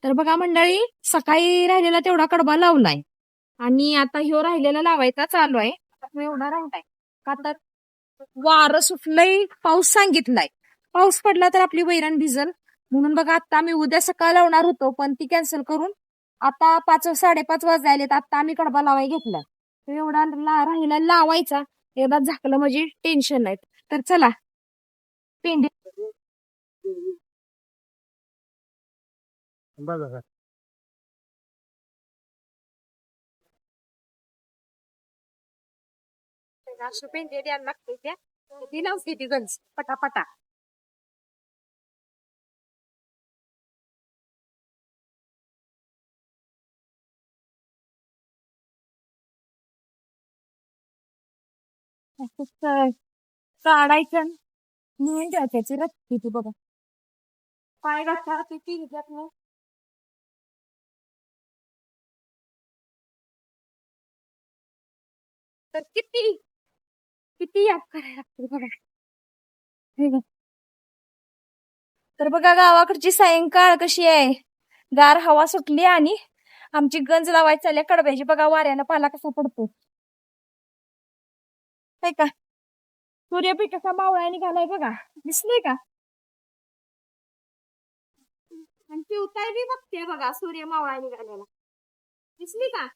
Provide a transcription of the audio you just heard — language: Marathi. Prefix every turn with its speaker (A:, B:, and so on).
A: तर बघा मंडळी, सकाळी राहिलेला तेवढा कडबा लावलाय आणि आता ह्यो राहिलेला लावायचा चालू आहे. आता एवढा राहिलाय का तर वारं सुटलंय, पाऊस सांगितलाय. पाऊस पडला तर आपली वैरण भिजल म्हणून बघा आता आम्ही उद्या सकाळ लावणार होतो पण ती कॅन्सल करून आता 5-5:30 वाजले. आता आम्ही कडबा लावाय घेतला. तर एवढा राहिला लावायचा. एकदा झाकलं म्हणजे टेन्शन नाही. तर चला पेंडी
B: बघा
A: पेंडी द्यायला लागते त्या ती लावते ती गंज पटापटा. काढायचं म्हणून त्याची रस्ती ती बघा पाय घातला ती पिंजात नाही. तर किती किती याप करायला लागते बघा. हे बघ. तर बघा गावाकडची सायंकाळ कशी आहे. गार हवा सुटली आणि आमची गंज लावायची चालल्या कडब्याची. बघा वाऱ्यानं पाला कसा पडतो काय का. सूर्यपीठ कसा मावळा निघालाय बघा, दिसले का. आणि ती उताय बी बघते बघा सूर्य मावळा निघालेला, दिसली का.